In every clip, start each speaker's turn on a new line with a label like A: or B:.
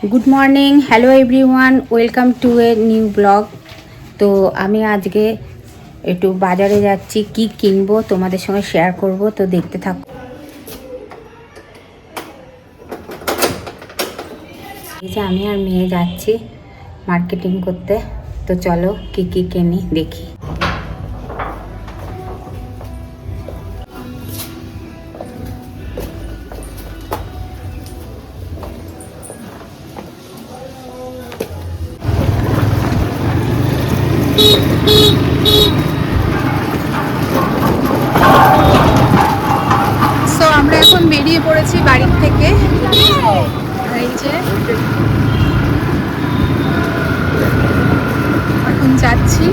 A: Good morning hello everyone welcome to a new blog. तो আমি আজকে একটু বাজারে যাচ্ছি, কি কিনবো তোমাদের সঙ্গে শেয়ার করব, তো দেখতে থাকো। এই যে আমি আর মেয়ে যাচ্ছি মার্কেটিং করতে, তো চলো কি কি কিনি দেখি।
B: সো আমরা এখন বেরিয়ে পড়েছি বাড়ির থেকে। এই যে এখন যাচ্ছি।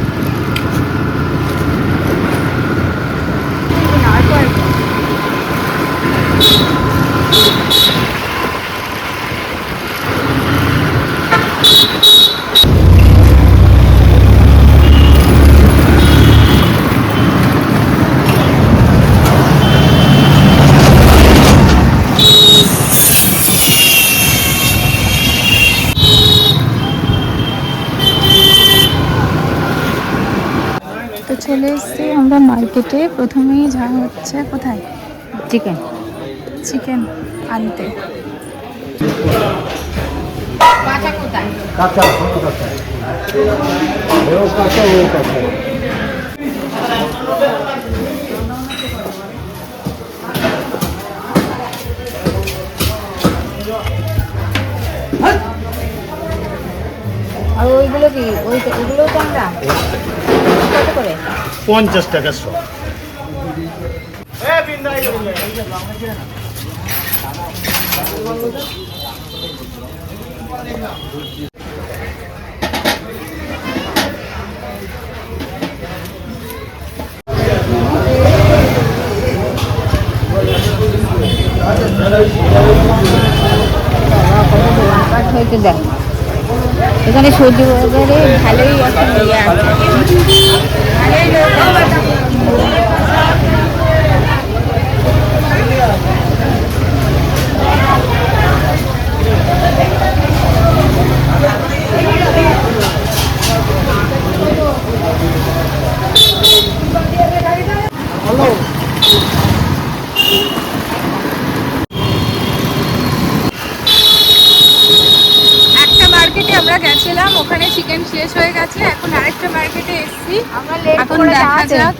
B: তো চলে এসেছি আমরা মার্কেটে। প্রথমেই যাওয়া হচ্ছে কোথায়,
A: চিকেন
B: চিকেন আনতে।
A: আর ওইগুলো কি ওইগুলো তো আমরা কত করে?
C: 50 টাকা সব।
A: হয়তো দেখ এখানে সবজি বাজারে ভালোই এখন ইয়ে আছে, ভালোই লোক আছে।
B: আমরা গেছিলাম, ওখানে চিকেন শেষ হয়ে গেছে, এখন আরেকটা মার্কেটে এসেছি। এখন
A: করে
B: দেখা
A: যাচ্ছে।
B: যাক।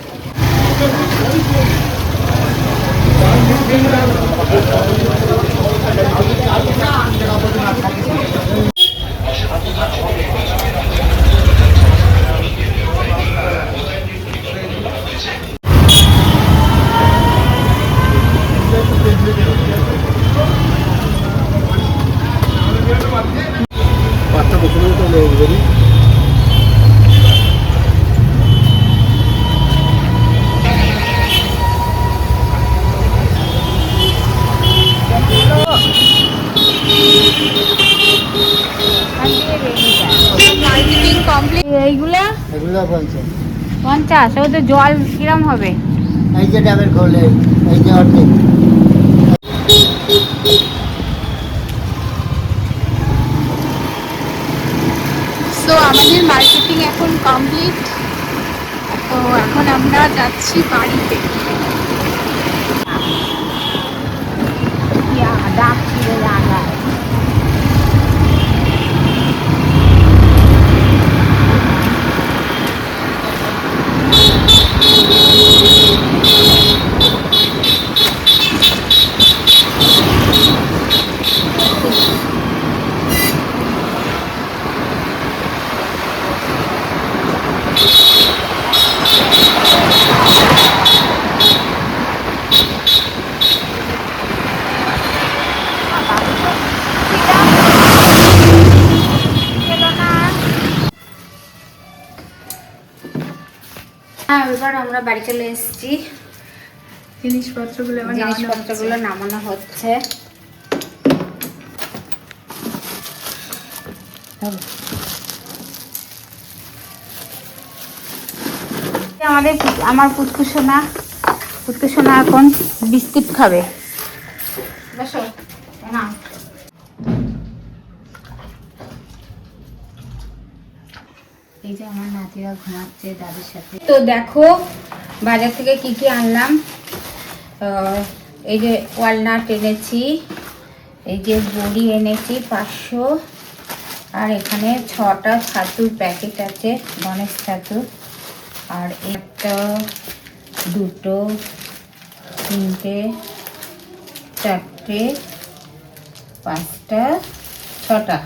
A: এইগুলা
C: এগুলো
A: 50। ওদের জল কিরম হবে?
C: এই যে ডাবের খোলে, এই যে অর্ধেক।
B: সো আমাদের মার্কেটিং এখন কমপ্লিট। তো এখন আমরা যাচ্ছি বাড়িতে।
A: দাগ ছিল জায়গা। হ্যাঁ, এবার আমরা বাড়ি চলে এসেছি।
B: জিনিসপত্রগুলো
A: নামানো হচ্ছে। আমার পুচকুসোনা এখন বিস্কুট খাবে। বসো না। এই যে আমার নাতিরা ঘুমাচ্ছে দাদির সাথে। তো দেখো বাজার থেকে কি কি আনলাম। এই যে ওয়ালনাট এনেছি, এই যে বড়ি এনেছি 500, আর এখানে 6টা ছাতুর প্যাকেট আছে, গণেশ ছাতু। আর একটা, দুটো, তিনটে, চারটে, 5টা, 6টা।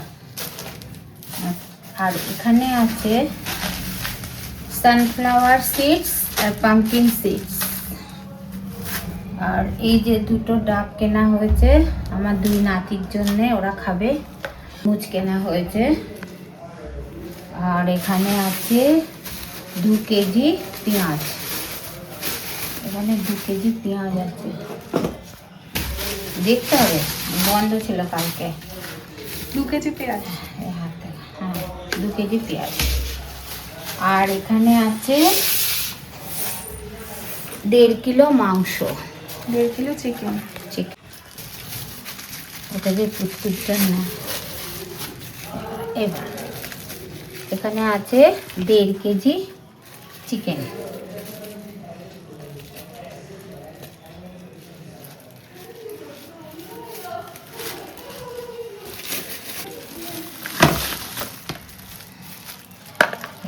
A: আর এখানে আছে সানফ্লাওয়ার সিডস আর পাম্পকিন সিডস। আর এই যে দুটো ডাব কেনা হয়েছে আমার 2 নাতির জন্যে, ওরা খাবে। মুচ কেনা হয়েছে। আর এখানে আছে 2 কেজি পেঁয়াজ, এখানে 2 কেজি পেঁয়াজ আছে। দেখতে হবে, বন্ধ ছিল কালকে।
B: 2 কেজি পেঁয়াজ,
A: হ্যাঁ 2 কেজি পেঁয়াজ। আর এখানে আছে 1.5 কিলো মাংস,
B: 1.5 কিলো চিকেন।
A: চিকেন, এটা যে পুচকুচটা না। এবার এখানে আছে 1.5 কেজি চিকেন।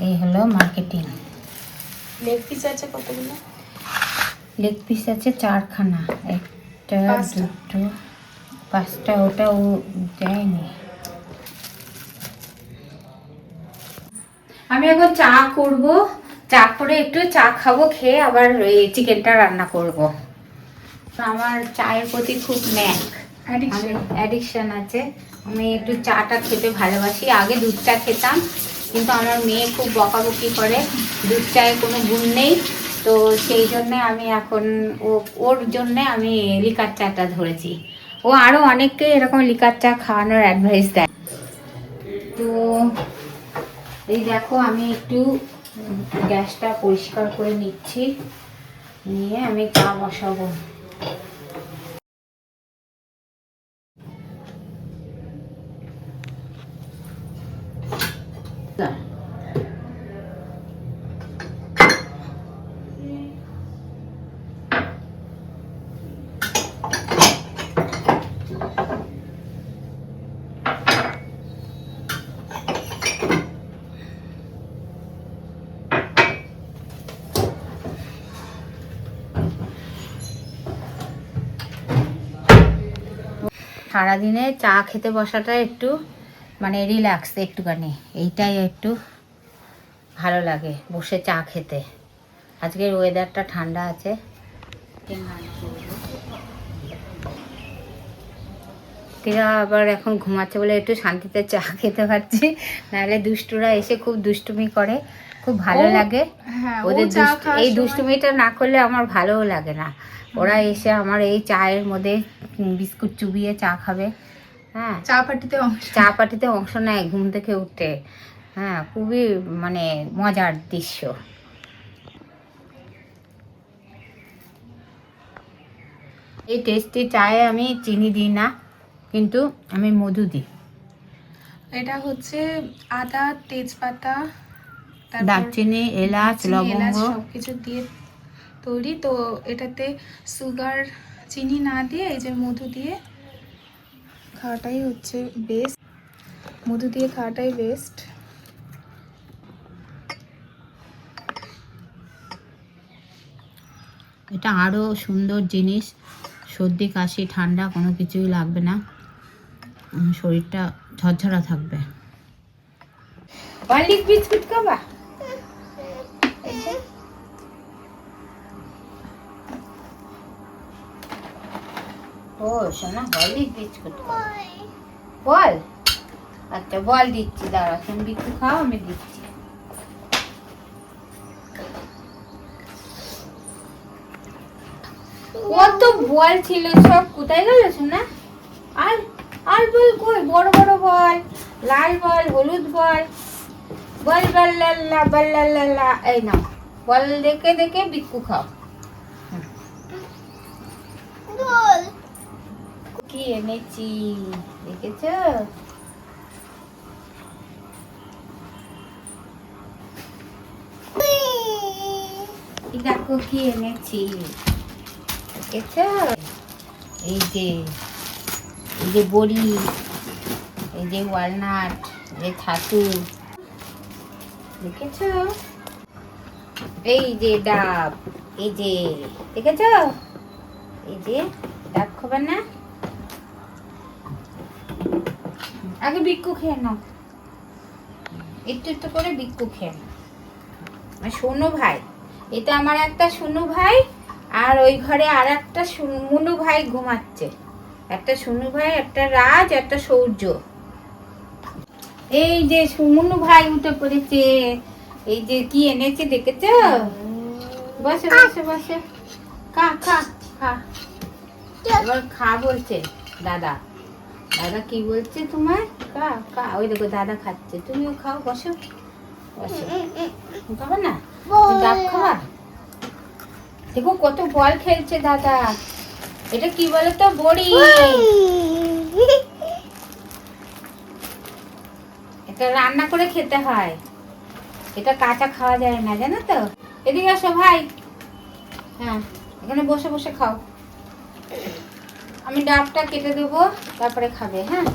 A: এই হলো মার্কেটিং।
B: লেগ পিস আছে কতগুলো?
A: লেগ পিস আছে 4খানা, 1টা, 2টো, 5টা, ওটা ও দেয়নি। আমি এখন চা করব, চা করে একটু চা খাবো, খেয়ে আবার এই চিকেনটা রান্না করব। তো আমার চায়ের প্রতি খুব অ্যাডিকশন আছে। আমি একটু চাটা খেতে ভালোবাসি। আগে দুধ চা খেতাম, কিন্তু আমার মেয়ে খুব বকাবকি করে, দুধ চায়ে কোনো গুণ নেই। তো সেই জন্যে আমি এখন ওর জন্যে আমি লিকার চাটা ধরেছি। ও আরও অনেককে এরকম লিকার চা খাওয়ানোর অ্যাডভাইস দেয়। তো এই দেখো আমি একটু গ্যাসটা পরিষ্কার করে নিচ্ছি, নিয়ে আমি চা বসাবো। সারাদিনে চা খেতে বসাটা একটু মানে রিল্যাক্স, একটুখানি এইটাই একটু ভালো লাগে বসে চা খেতে। আজকের ওয়েদারটা ঠান্ডা আছে। তিরা আবার এখন ঘুমাচ্ছে বলে একটু শান্তিতে চা খেতে পারছি, নাহলে দুষ্টুরা এসে খুব দুষ্টুমি করে, খুব ভালো লাগে। ওদের এই দুষ্টুমিটা না করলে আমার ভালোও লাগে না। ওরা এসে আমার এই চায়ের মধ্যে বিস্কুট চুবিয়ে চা খাবে। হ্যাঁ, চা পার্টিতে অংশ নেয় ঘুম থেকে উঠতে। হ্যাঁ, খুবই মানে মজার দৃশ্য। এই টেস্টি চায়ে আমি চিনি দিই না, কিন্তু আমি মধু দিই।
B: এটা হচ্ছে আদা, তেজপাতা,
A: দারচিনি, এলাচ, লবঙ্গ
B: সবকিছু দিয়ে তৈরি। তো এটাতে সুগার, চিনি না দিয়ে এই যে মধু দিয়ে খাওয়াটাই হচ্ছে বেস্ট। মধু দিয়ে খাওয়াটাই বেস্ট।
A: এটা আরও সুন্দর জিনিস। সর্দি, কাশি, ঠান্ডা কোনো কিছুই লাগবে না, শরীরটা ঝরঝরা থাকবে। অলিভ বিস্কুট খাবা? ও শোনা, অলিভ বিস্কুট বল। আচ্ছা বল দিচ্ছি, দাঁড়া, তুমি বিস্কুট খাও, আমি দিচ্ছি। কত বল ছিল, সব কোথায় গেল শোনা? আর আর বল কই? বড় বড় বল, লাল বল, হলুদ বল, বল বাল্লাল্লা বাল্লাল্লা। এই নাও, বল দেখে দেখে বিস্কুট খাও। কি এনেছি দেখেছ? দেখো কি এনেছি, দেখেছো? এই যে বড়ি, এই যে ওয়ালনাট, এই ছাতু, দেখেছো? এই যে ডাব, এই যে দেখেছো? এই যে ডাব খাবে না? আগে বিক্কু খেয়ে নাও, একটু একটু করে বিক্কু খেয়ে নাও। আর সোনু ভাই, এটা আমার একটা সোনু ভাই, আর ওই ঘরে আর একটা মুনু ভাই ঘুমাচ্ছে। একটা সোনু ভাই, একটা রাজ, একটা সূর্য। এই যে মুনু ভাই উঠে পড়েছে। এই যে কি এনেছে দেখেছ? বসে বসে বসে খা খা খা। এবার খা বলছে দাদা। দাদা কি বলছে তোমায়? খা খা। ওই দেখো দাদা খাচ্ছে, তুমিও খাও, বসো বসো। খাবে না? ডাব খাবা? দেখো কত বল খেলছে দাদা। এটা কি বলে তো? বড়ি। এটা রান্না করে খেতে হয়, এটা কাঁচা খাওয়া যায় না, জানো তো? এদিকে আসো ভাই। হ্যাঁ, এখানে বসে বসে খাও। আমি ডাবটা কেটে দেবো, তারপরে খাবে। হ্যাঁ।